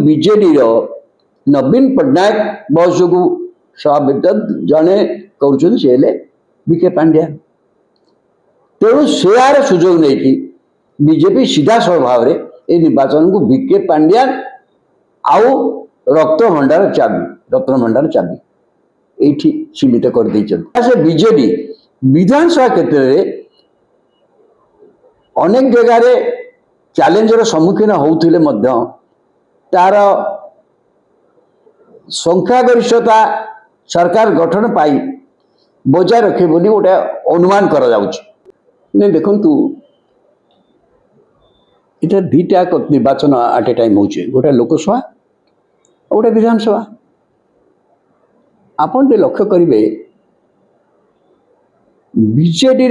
BJD नवीन पट्टनायक बस को सभापति जड़े कर बीके पांड्या तेणु से सुजोग नहीं कि बीजेपी सीधा सड़क भाव में ये निर्वाचन को बीके पांड्या आउ रत्न भंडार चाबी ये सीमित कर बीजेडी विधानसभा क्षेत्र में अनेक जगार चैलेंजर सम्मुखीन होते तार संख्यागरिष्ठता सरकार गठन पाई बजाय रखे बोली गोटे अनुमान करा नहीं देखु इधर दुईटा निर्वाचन एट ए टाइम हो गोटे लोकसभा और गोटे विधानसभा आपन लक्ष्य करेंगे बीजेडी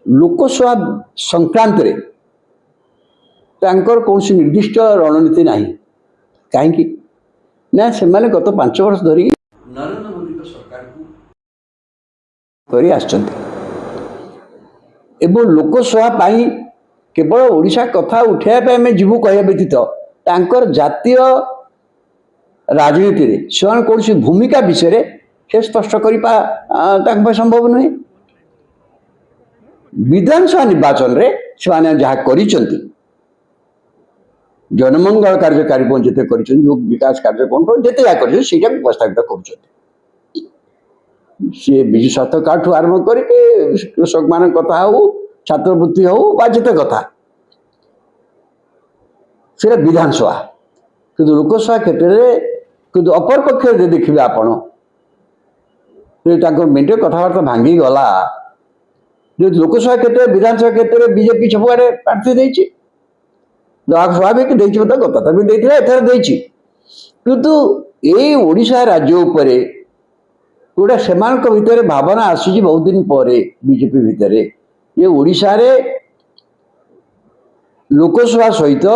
लोकसभा संक्रांत रे कौन सी निर्दिष्ट रणनीति नहीं कहीं ना से गत 5 वर्ष धरी नरेंद्र मोदी सरकार को लोकसभा केवल ओडिशा कथा उठाइबा आम जीवु कह व्यतीत जातीय राजनीति रे से कौन सी भूमिका विषय से स्पष्ट करने संभव नुहे विधानसभा निर्वाचन रे से जहाँ कर जनमंगल कार्यक्रम जिते कर विकास कार्यक्रम जिते जहाँ कर प्रस्तावित कर विजु स्वास्थ्य कार्ड ठू आरंभ करके कृषक मान कथा हो छात्रवृत्ति हो जिते कथा से विधानसभा कि लोकसभा क्षेत्र में कि अपर पक्ष देखिए आपण मेटे कथबार्ता भांगी गला जो लोकसभा क्षेत्र में विधानसभा क्षेत्र में बीजेपी सबुआड़े प्रार्थी देती स्वाभाविक कथा भी एथर किंतु ये ओडिशा राज्य उपरे गोटे से भितर भावना आसी बहुत दिन पर बीजेपी भितर ये ओडिशा रे लोकसभा सहित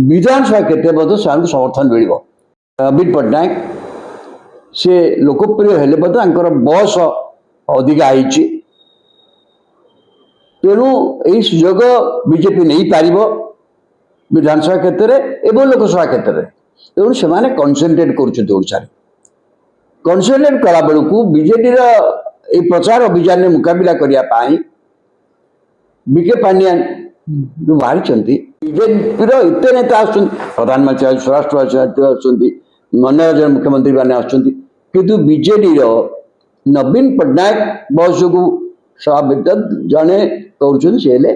विधानसभा क्षेत्र में समर्थन मिल नवीन पट्टनायक से लोकप्रिय हेले बयस अधिका आई तेणु यही सुजोग बीजेपी नहीं पार विधानसभा क्षेत्र में लोकसभा क्षेत्र में तेणु से कनसेंट्रेट कर कनसेंट्रेट कला बेलू बीजेडी प्रचार अभियान में मुकाबला करने बीके पांड्या जो बाहरी बीजेपी एत नेता आ प्रधानमंत्री स्वराष्ट्र मनोरंजन मुख्यमंत्री मैंने आंतु बीजेडी नवीन पट्टनायक बस को सभापति जड़े कर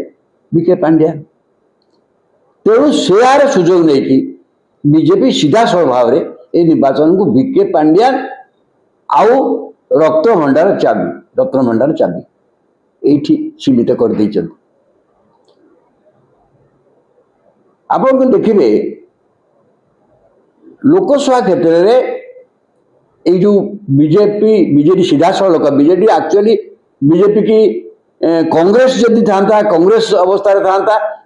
बीके पांड्या तेणु से सुजोग नहीं कि बीजेपी सीधा सड़क भाव में ये निर्वाचन को बीके पांड्या आउ रत्न भंडार चाबी ये सीमित कर आप देखिए लोकसभा क्षेत्र में जो बीजेडी सीधा सड़क बीजेडी एक्चुअली बीजेपी की कांग्रेस जदि था कांग्रेस अवस्था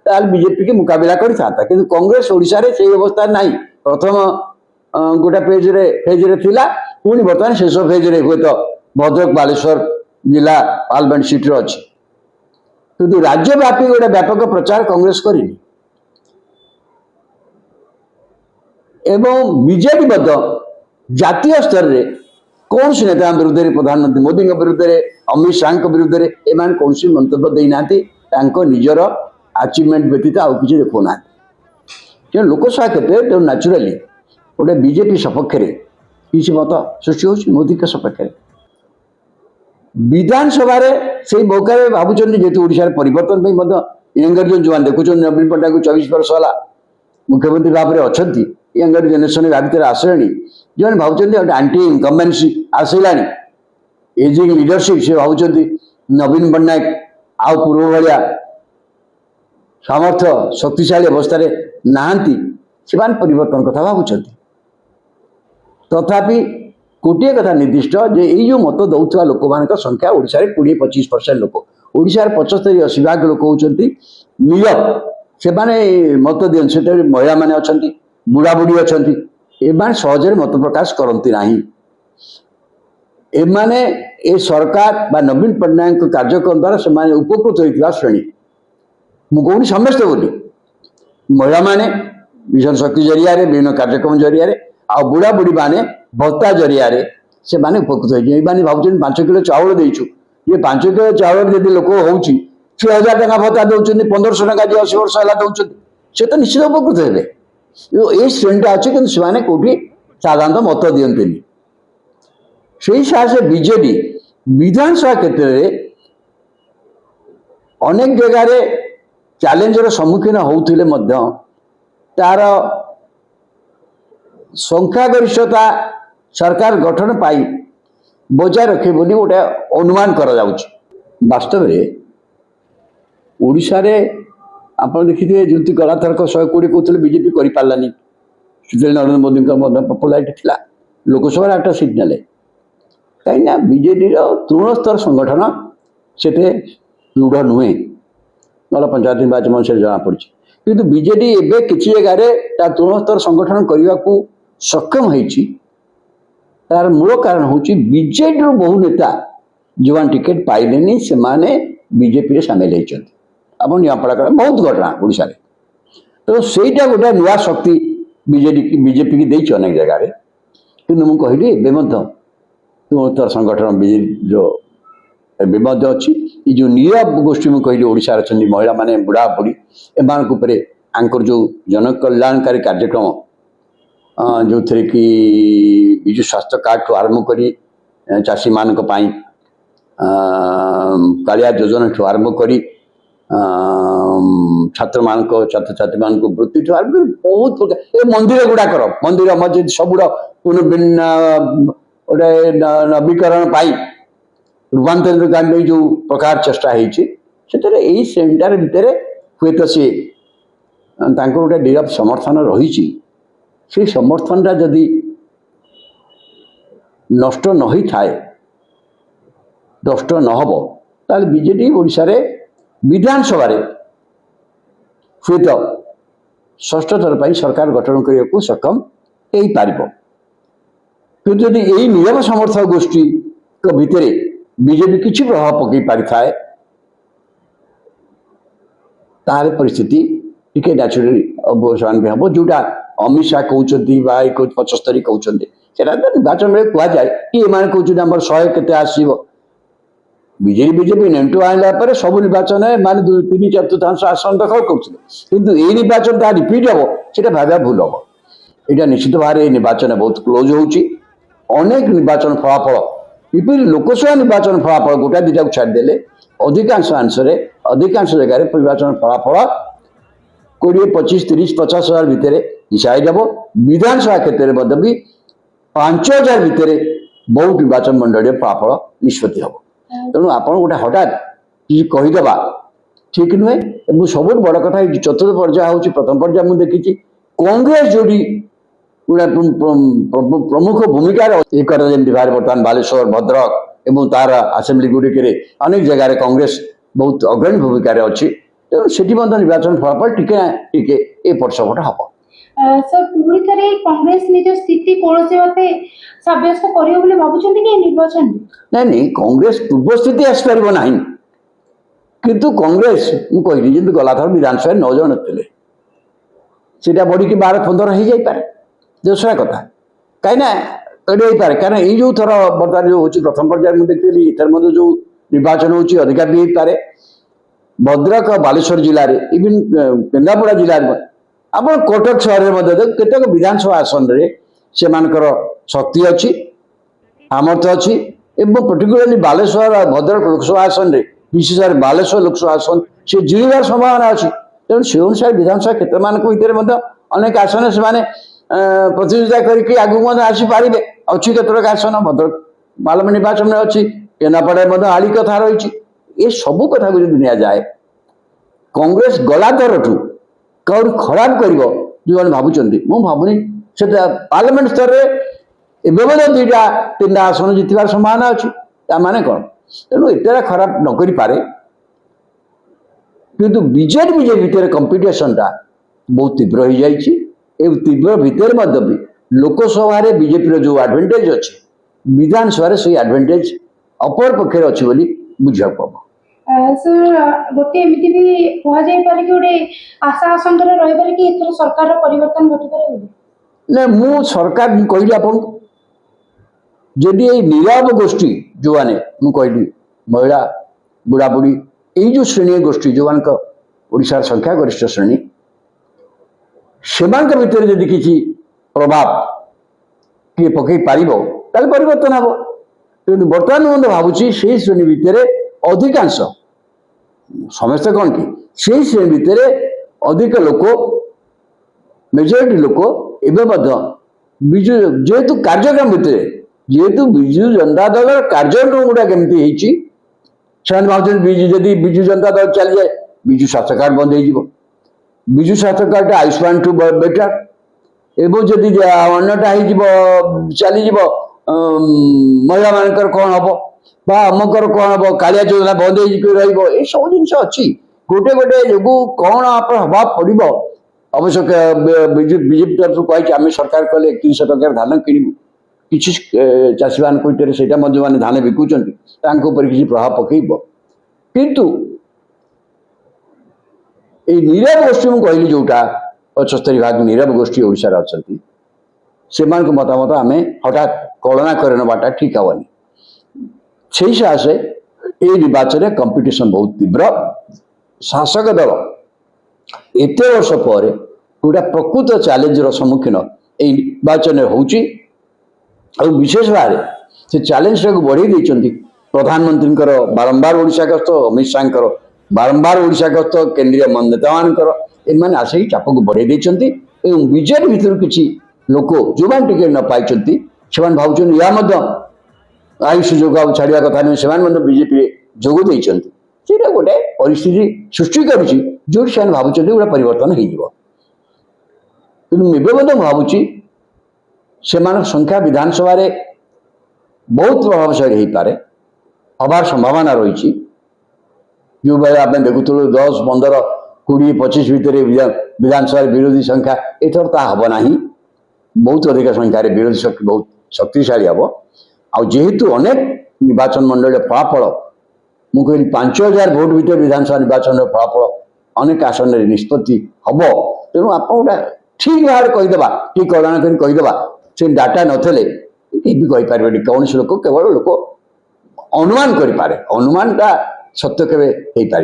था बीजेपी की मुकाबला कर कांग्रेस ओडिशा रे से अवस्था नहीं प्रथम गोटे फेज रे थिला पुणी बर्तमान शेष फेज रे हुए तो भद्रक बालेश्वर जिला पार्लियामेंट सीट रे अच्छी किंतु राज्यव्यापी गोटे व्यापक प्रचार कांग्रेस करनी एवं बीजेडी जातीय स्तर रे कौन सी नेता विरुद्ध प्रधानमंत्री मोदी विरुद्ध अमित शाह विरुद्ध एम कौन सी मंतव्य देना निजर अचिवमेंट व्यतीत आउ कि देखुना लोकसभा क्षेत्र में न्याचुराली गोटे बीजेपी सपक्ष किसी मत सृष्टि हो मोदी के सपक्ष विधानसभा से मौका भावुं जेहतु ओडिशा परिवर्तन यंगर जो देखुं नवीन पट्टनायक 24 वर्ष है मुख्यमंत्री भाव में अच्छा यंगर जेनेरेशन भितर आसले जो भावुं आंटी इनकम्बेन्सी आसला एजिंग लीडरशिप से भावुं नवीन पट्टनायक आउ पूर्व भाया सामर्थ्य शक्तिशाली अवस्था नहांती से परिवर्तन कथा भावुं तथापि गोटे कथा निर्दिष्ट जे ये जो मत दौरा लोक मान संख्या ओडिशा रे 20-25% लोक ओडिशा 75-80 भाग लोक होती नील से मत दिं से महिला मैंने अच्छा बुढ़ा बुढ़ी अच्छा एम सहजरे मत प्रकाश करती ना एमाने ए सरकार बा नवीन पट्टनायक कार्यक्रम द्वारा से उपकृत होता श्रेणी मुझे समस्ते बोली महिला माने मिशन शक्ति जरिया विभिन्न कार्यक्रम जरिया आ बुढ़ा बुढ़ी मैंने भत्ता जरिया से माने उपकृत होने भावुँ 5 किलो चाउल देचु ये 5 किलो चाउल जब लोक हो 6,000 टका भत्ता दौरान 1500 टका जी 80 वर्ष है दौरान से तो निश्चित उपकृत हे ये श्रेणीटा अच्छे कि कौटी साधारणतः मत दिखती से हिसाब से बीजेडी विधानसभा क्षेत्र में अनेक जगार चैलेंजर सम्मुखीन होते तार संख्यागरिष्ठता सरकार गठन पाई बजाय रखे बोली गोटे अनुमान करा वास्तव में ओडिशा रे आप देखिए जमी गला थरक 120 कहते बीजेपी कर पारानी नरेंद्र मोदी पपुलारिटी थी लोकसभा 8 सीट ने कहीं बीजेडी तृण स्तर संगठन से दृढ़ नुहे ना पंचायत निर्वाचन से जना पड़ी किंतु बीजेडी एवं किसी जगार तृण स्तर संगठन करने को सक्षम होती तार मूल कारण हूँ बीजेडी बहु नेता जो टिकेट पाइले से बीजेपी सामिल होती आप निपड़ा कर बहुत घटना ओडिशा रे तो सहीटा गोटे नुआ शक्ति बीजेपी की देती अनेक जगह कि मुझे कहली तृणोत्तर संगठन बीजेपी अच्छी ये जो नीरव गोष्ठी मुझे कहली ओडिशा अच्छा महिला माने बुढ़ा बुढ़ी एम जो जनकल्याणकारी कार्यक्रम जो थे कि विजु स्वास्थ्य कार्ड ठू आरंभ कर चाषी मान कालिया योजना ठू आरंभ कर छात्र मान छात्र छात्री मान वृत्ति ठू आरंभ कर बहुत प्रकार मंदिर गुड़ाकर मंदिर मस्जिद सब गोटे नवीकरण पाई रूपांतरित जो प्रकार चेष्टा होती सेंटर भितर हुए तो सी गोटे नीरव समर्थन रही से समर्थन टा जदि नष्ट न हो थाए नष्ट न हो ताल बीजेडी ओडिशा रे विधानसभा हुए तो षष्ठ थर पर सरकार गठन करने को सक्षम हो पार कि जदि यही नीरव समर्थक गोष्ठी भितर बीजेपी किसी प्रभाव पकई पारि थाए तार परिस्थिति टिके नेचुराली अवसान हम जोटा अमित शाह कहते 75 कहते निर्वाचन में कहुए कि एम कहते आम 100 के आसो बीजेपी नेंटू आनला सब निर्वाचन मान 3/4 आसन दखल करुले ये निर्वाचन ता रिपीट हम से भाव भूल हम यहाँ निश्चित भाव निर्वाचन बहुत क्लोज होनेक निर्वाचन फलाफल विपिन लोकसभा निर्वाचन फलाफल गोटा दुटा को छाड़देले अधिकांश आंसर अधिकांश जगह निर्वाचन फलाफल 20, 25, 30, 50 हजार भितर डिसाइड हम विधानसभा क्षेत्र में भी 5,000 भितर बहुत निर्वाचन मंडल फलाफल निष्पत्ति हम तेणु आप गोटे हठात किसी कहीदेवा ठीक नुहे सब बड़ कथा चतुर्थ पर्याय हूँ प्रथम पर्याय मुझे देखी कांग्रेस जोड़ी गोटे प्रमुख भूमिका जमी बर्तमान बालेश्वर भद्रक एवं तार आसेम्बली गुड़िक अनेक जगह कांग्रेस बहुत अग्रणी भूमिका अच्छी तेणु से निर्वाचन फलाफल टिके एपट सपट हम सर पुणी थे कांग्रेस निज स्थिति कौन सब्यस्त कर भावुं कि निर्वाचन नहीं कांग्रेस पूर्व स्थिति आसपार ना किंतु कांग्रेस मुझे कहली जमी गला थर विधानसभा 9 जन थे सीटा बढ़ी 12-15 हो जापे दूसरा कथा कहीं पारे कहीं ये जो थर बर्तमान जो हूँ प्रथम पर्याय मुझे देखी इतर जो निर्वाचन होती अधिका भी हो पारे भद्रक बालेश्वर जिले में इवन केन्द्रापड़ा जिले में आप कटक सहर में केतक विधानसभा आसन से शक्ति अच्छी सामर्थ्य अच्छी एवं पर्टिकुलरली बालेश्वर भद्रक लोकसभा आसन में विशेष बालेश्वर लोकसभा आसन से जिणवार संभावना अच्छी तेणु से अनुसार विधानसभा क्षेत्र मान भर अनेक आसन से प्रतियोगिता करके आगू आसीपारे अच्छी केतक आसन भद्रक बालम निर्वाचन में अच्छी केन्द्रापड़ा आड़ी कथा रही ये सबू कथा को जब नि जाए कांग्रेस गला दरठू कौर खराब कर जो मैंने भावुं मुझे भावुनी से पार्लियामेंट स्तर में 2टा 3टा आसन जितबार संभावना अच्छी माने कौन तेणु एतरा खराब न कर पारे किंतु बीजेपी भितर कंपिटिशन टा बहुत तीव्र हो जाइए तीव्र भितर भी लोकसभा बीजेपी जो एडवांटेज अच्छी विधानसभा से एडवांटेज अपर पक्षर अच्छी बुझा पड़ो सर गोटे एमती भी कहुई पारे कि गोटे आशा आशंका रही पारे कि एथर सरकार परिवर्तन घटी पारे ना मु सरकार कहली आपन जदि ये नीरव गोष्ठी जो मैंने कहली महिला बुढ़ा बुढ़ी ये जो श्रेणी गोष्ठी जो मान ओडिशार संख्या गरिष्ठ श्रेणी से भितर जदि किसी प्रभाव किए पकई पार परिवर्तन हम कि बर्तमान मैं भावुँ से श्रेणी भितर अधिकांश समस्ते कौन कि से श्रेणी भितर अधिक लोक मेजोरिटी लोक एवं विजु जेहेतु कार्यक्रम भितर जेहेतु विजु जनता दल कार्यक्रम गुड़ा केमती भावुँ विजु जदि विजु जनता दल चली जाए विजु स्वास्थ्य कार्ड बंद हो विजु स्वास्थ्य कार्ड आयुष्मान टू बेटर एवं जदि अन्यटा चली महिला मानकर कौन हम अमकर कौन हम कालिया योजना बंद हो सब जिन अच्छी गोटे गोटे जो कौन आप हवा पड़ो अवश्य बीजेपी तरफ कही आम सरकार कले 3100 टकर धान किणु किसी चाषी मान से धान बिकुंट किसी प्रभाव पकड़ किंतु ये नीरव गोष्ठी मुझे कहली जोटा 75 भाग नीरव गोष्ठी ओडिशार अच्छा से मतामत आम हठात कलना कर नाटा ठीक हेनी से सकाशे ये निर्वाचन कंपिटिशन बहुत तीव्र शासक दल एत वर्ष पर गोटा प्रकृत चैलेंजर सम्मुखीन ये निर्वाचन होची विशेष भाव से चैलेंज टाक बढ़े प्रधानमंत्री बारंबार ओडिशा गस्त अमित शाह बारंबार ओडिशा गस्त केंद्रीय नेता मान आसिक चाप को बढ़े बीजेपी भितर किसी लोक जो टिकेट न पाई से भावुं या आयुष जोग छाड़ा कथा नहीं से बीजेपी जोग देता गोटे परिस्थिति सृष्टि करुच्ची जो से भावुं गोटे परिवर्तन हो भावुँ से संख्या विधानसभा बहुत प्रभावशाली हो पारे हबार संभावना रही जो भाई आप देखुलु 10, 15, 20, 25 भितर विधानसभा विरोधी संख्या एथर ता हम ना बहुत अधिक संख्यार विरोधी शक्ति बहुत शक्तिशाली हम आहेतु अनेक निर्वाचन मंडल फलाफल मुझे 5000 भोट भितर विधानसभा निर्वाचन फलाफल अनेक आसन निष्पत्ति हम तेणु आप गोटा ठीक भाव कहीदेवा ठीक कल्पना कर कहीदेवा से डाटा नथले कहीपर कौन लोक केवल लोक अनुमान करें अनुमानटा सत्य केवे हो पार